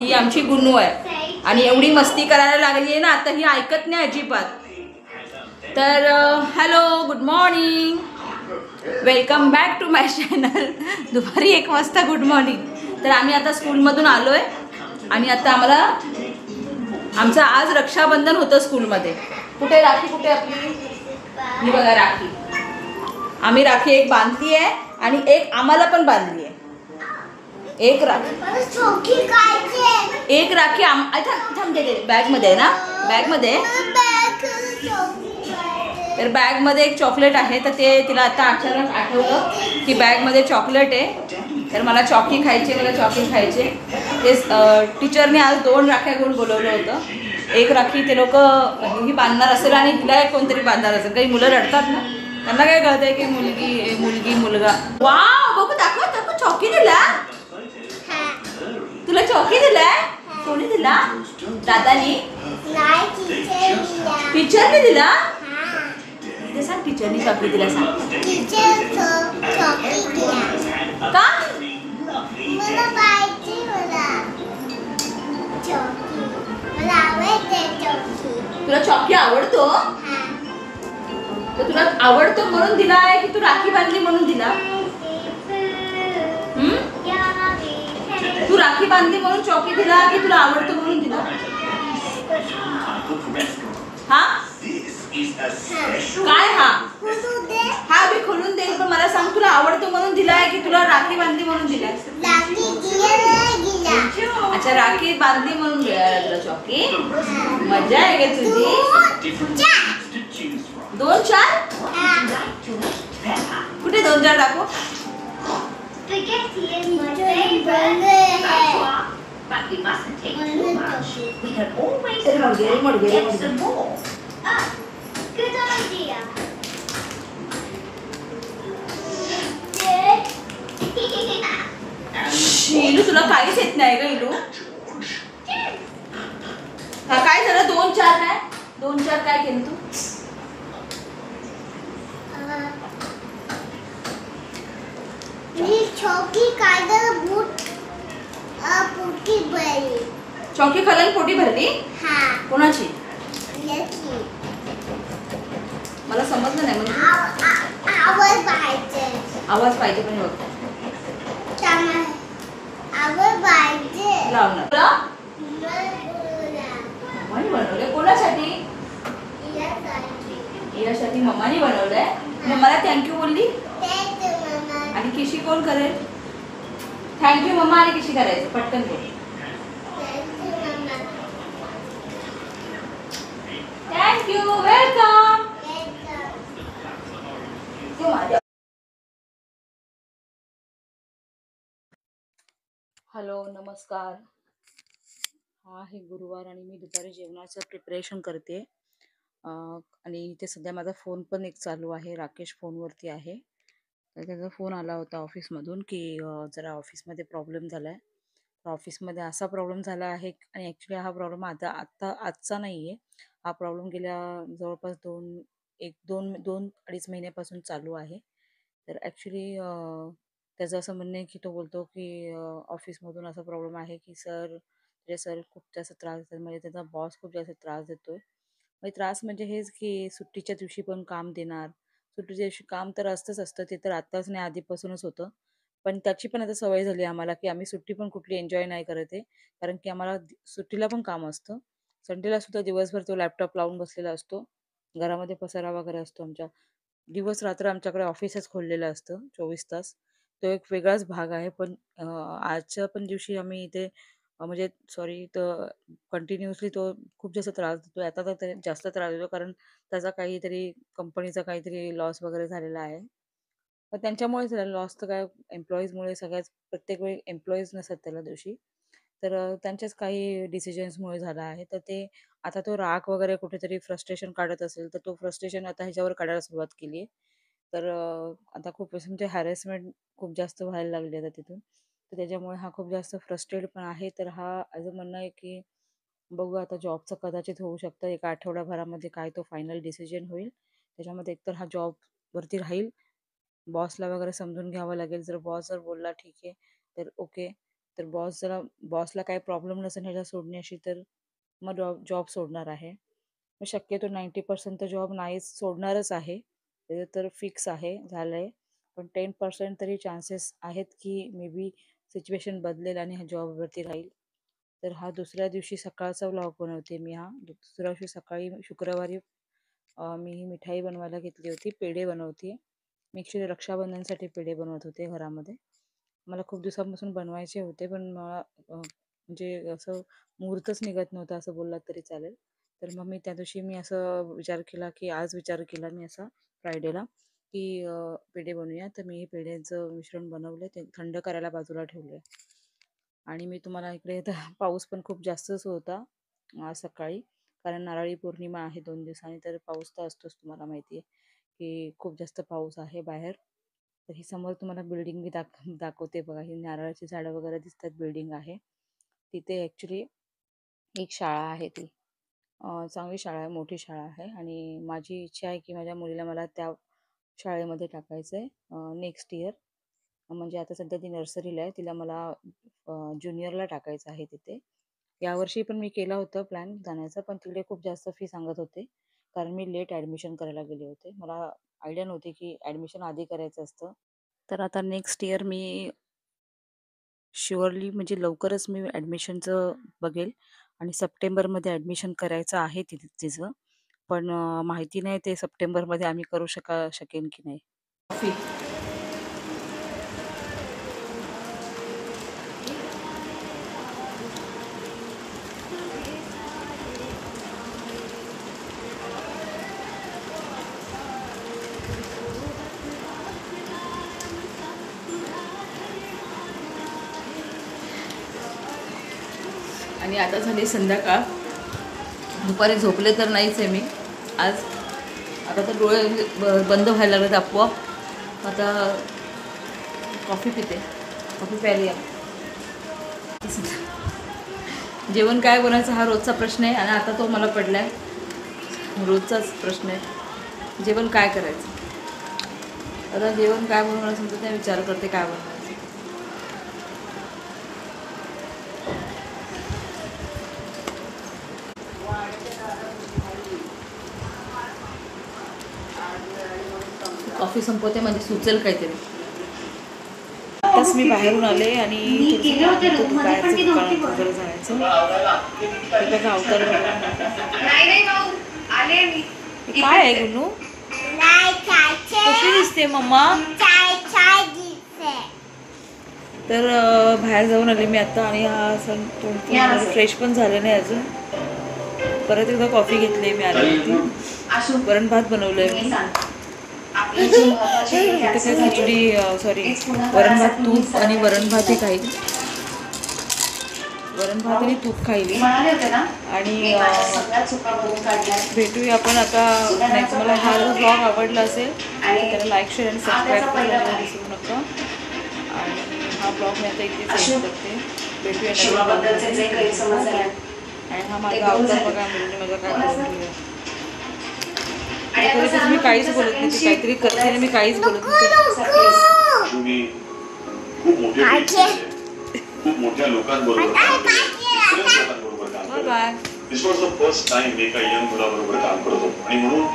ही आमची गुन्नू आहे आणि एवढी मस्ती करायला लागली आहे ना आता, ही ऐकत नाही अजिबात. तर hello, good morning, welcome back to my channel. दुपारी 1 वाजता गुड मॉर्निंग. तर आम्ही आता स्कूलमधून आलो आहे आणि आता आम्हाला आमचं आज रक्षाबंधन होतं स्कूलमध्ये. कुठे राखी, कुठे आपली, ही बघा राखी. आम्ही राखी एक बांधली आहे आणि एक आम्हाला पण बांधली आहे. एक राखी बॅगमध्ये आहे ना, बॅगमध्ये. तर बॅगमध्ये एक चॉकलेट आहे, तर ते तिला आता अचानक आठवलं की बॅगमध्ये चॉकलेट आहे, तर मला चॉकी खायची, मला चॉकी खायचे. ते टीचरने आज 2 राख्या घेऊन बोलवलं होतं. एक राखी ते लोक ही बांधणार असेल आणि हिला एक कोणतरी बांधणार असेल. काही मुलं रडतात ना, त्यांना काय कळतंय की मुलगी मुलगा. वाव, बघू, दाखव दाखव, चॉकी दिला तुला, चॉकी दिलाय. कोणी दिला? दादानी, टीचरने दिला. ते सांग, टीचरनी चॉकी दिला सांग. का? तुला चॉकी आवडतो? तर तुला आवडतो म्हणून दिला आहे की तू राखी बांधली म्हणून दिला? तू राखी बांधली म्हणून चॉकी दिला की तुला आवडतो म्हणून दिला? हा काय? हा मी खोलून देईल, पण मला सांग, तुला आवडतो म्हणून दिलाय की तुला राखी बांधली म्हणून दिलाय? अच्छा, राखी बांधली म्हणून मिळाला तुला चॉकी. मजा आहे का तुझी? 2-4 कुठे? 2-4 दाखव. इलू, तुला काहीच येत नाही का इलू? काय झालं? 2-4 काय? 2-4 काय केलं तू? चौकी खाल्ल्याने पोटी भरली? कोणाची? मला समजलं नाही. म्हणजे आवाज पाहिजे, पण बघ लावणार. मम्मानी बनवलंय. कोणासाठी? यासाठी मम्मानी बनवलंय. मम्माला थँक्यू बोलली. आणि किशी कोण करेल? थँक्यू मम्मा आणि किशी करायचं, पटकन बोल. Thank you, welcome. हॅलो, नमस्कार. हा आहे गुरुवार आणि मी दुपारी जेवणाचं प्रिपरेशन करते. आणि इथे सध्या माझा फोन पण एक चालू आहे, राकेश फोनवरती आहे. तर त्याचा फोन आला होता ऑफिसमधून की जरा ऑफिसमध्ये प्रॉब्लेम झाला आहे. ऑफिसमध्ये असा प्रॉब्लेम झाला आहे आणि ॲक्च्युली हा प्रॉब्लेम आजचा नाही आहे. हा प्रॉब्लेम गेल्या जवळपास 2-2.5 महिन्यापासून चालू आहे. तर ॲक्च्युली त्याचं असं म्हणणं आहे की तो बोलतो की ऑफिसमधून असा प्रॉब्लेम आहे की सर खूप जास्त त्रास देतात. म्हणजे त्याचा बॉस खूप जास्त त्रास देतोय. म्हणजे त्रास म्हणजे हेच की सुट्टीच्या दिवशी पण काम देणार. सुट्टीच्या दिवशी काम तर असतं, ते तर आत्ताच नाही, आधीपासूनच होतं. पण त्याची पण आता सवय झाली आम्हाला की आम्ही सुट्टी पण कुठली एन्जॉय नाही करत आहे. कारण की आम्हाला सुट्टीला पण काम असतं. संडेला सुद्धा दिवसभर तो लॅपटॉप लावून बसलेला असतो. घरामध्ये पसारा वगैरे असतो आमच्या. दिवस रात्र आमच्याकडे ऑफिसच खोललेलं असतं 24 तास. तो एक वेगळाच भाग आहे. पण आजच्या पण दिवशी आम्ही इथे म्हणजे सॉरी, तर कंटिन्युअसली तो खूप जास्त त्रास देतोय. आता तर जास्त त्रास देतो, कारण त्याचा काहीतरी कंपनीचा काहीतरी लॉस वगैरे झालेला आहे. तर त्यांच्यामुळेच झालं लॉस, तर काय एम्प्लॉईजमुळे, सगळ्याच प्रत्येक वेळी एम्प्लॉईज नसतात त्याला दोषी. तर त्यांच्याच काही डिसिजन्समुळे झाला आहे. तर ते आता तो राग वगैरे कुठेतरी फ्रस्ट्रेशन काढत असेल, तर तो फ्रस्ट्रेशन आता ह्याच्यावर काढायला सुरुवात केली आहे. तर आता खूप असं म्हणजे हॅरेसमेंट खूप जास्त व्हायला लागली आता तिथून. तर त्याच्यामुळे हा खूप जास्त फ्रस्ट्रेट पण आहे. तर हा माझं म्हणणं आहे की बघू आता, जॉबचं कदाचित होऊ शकतं एका आठवड्याभरामध्ये, काय तो फायनल डिसिजन होईल. त्याच्यामध्ये एकतर हा जॉबवरती राहील, बॉसला वगैरे समजून घ्यावं लागेल. जर बॉस बोलला ठीक आहे, तर ओके. तर बॉसला काही प्रॉब्लेम नसेल ह्याच्या सोडण्याशी तर मग जॉब सोडणार आहे. मग शक्यतो 90% तर जॉब नाहीच सोडणारच आहे. ते तर फिक्स आहे, झालं आहे. पण 10% तरी चान्सेस आहेत की मे बी सिच्युएशन बदलेल आणि हा जॉबवरती राहील. तर हा दुसऱ्या दिवशी सकाळचा व्लॉग बनवते मी हा. दुसऱ्या दिवशी सकाळी शुक्रवारी मी ही मिठाई बनवायला घेतली होती. पेढे बनवते. मी ॲक्च्युली रक्षाबंधनसाठी पेढे बनवत होते घरामध्ये. मला खूप दिवसांपासून बनवायचे होते, पण मला म्हणजे असं मुहूर्तच निघत नव्हता असं बोललात तरी चालेल. तर मग मी त्या दिवशी मी असं विचार केला, की आज विचार केला मी असा फ्रायडेला, की पेढे बनवूया. तर मी हे पेढ्यांचं मिश्रण बनवलं, ते थंड करायला बाजूला ठेवलं. आणि मी तुम्हाला इकडे आता पाऊस पण खूप जास्तच होता आज सकाळी, कारण नारळी पौर्णिमा आहे 2 दिवसांनी, तर पाऊस तर असतोच तुम्हाला माहिती आहे, की खूप जास्त पाऊस आहे बाहेर. तर ही समोर तुम्हाला बिल्डिंग मी दाखवते बघा. ही नारळाची झाडं वगैरे दिसतात, बिल्डिंग आहे. तिथे ॲक्च्युली एक शाळा आहे ती. चांगली शाळा आहे, मोठी शाळा आहे आणि माझी इच्छा आहे, की माझ्या मुलीला मला त्या शाळेमध्ये टाकायचं आहे नेक्स्ट इयर. म्हणजे आता सध्या ती नर्सरीला आहे. तिला मला ज्युनियरला टाकायचं आहे तिथे. यावर्षी पण मी केला होता प्लॅन जाण्याचा, पण तिकडे खूप जास्त फी सांगत होते. कारण मी लेट ॲडमिशन करायला गेले होते. मला आयडिया नव्हती की ॲडमिशन आधी करायचं असतं. तर आता नेक्स्ट इयर मी शुअरली म्हणजे लवकरच मी ॲडमिशनचं बघेल आणि सप्टेंबरमध्ये ॲडमिशन करायचं आहे तिचं. पण माहिती नाही ते सप्टेंबरमध्ये आम्ही करू शकेन की नाही. कॉफी. आणि आता झाली संध्याकाळ. दुपारी झोपले तर नाहीच आहे मी आज. आता तर डोळे बंद व्हायला लागलेत आपोआप. आता कॉफी पिते. कॉफी प्यायली आहे. जेवण काय बनायचं हा रोजचा प्रश्न आहे आणि आता तो मला पडला आहे. रोजचाच प्रश्न आहे, जेवण काय करायचं. आता जेवण काय बनवणार समजत नाही, विचार करते काय बनवायचं. कॉफी संपवते म्हणजे सुचेल काहीतरी. आताच मी बाहेरून आले आणि बाहेरचं दुकानात वगैरे जायचं. हे बघा अवतार काय आहे गुन्नू, कशी दिसते मम्मा. तर बाहेर जाऊन आले मी आता आणि हा सण फ्रेश पण झालं नाही अजून. परत एकदा कॉफी घेतली मी आल्यावरती. वरण भात बनवलं आहे मी. इथं काय खिचडी सॉरी वरण भात तूप आणि वरण भात हे खाईल. वरण भात आणि तूप खाईल. आणि भेटूया आपण आता नेक्स्ट. मला हा जर ब्लॉग आवडला असेल तर त्याला लाईक शेअर आणि सबस्क्राईब करायला विसरू नका. आणि हा ब्लॉग मी आता इथे सेंड करते. भेटूया. आणि हा माझा अवतार बघा, मुलीने माझा काय करून ठेवला. मी काहीच बोलत नाही, ती काहीतरी करते मी काहीच बोलत नाही. खूप मोठ्या लोकांबरोबर फर्स्ट टाइम एका यंग मुलाबरोबर काम करत होतो आणि म्हणून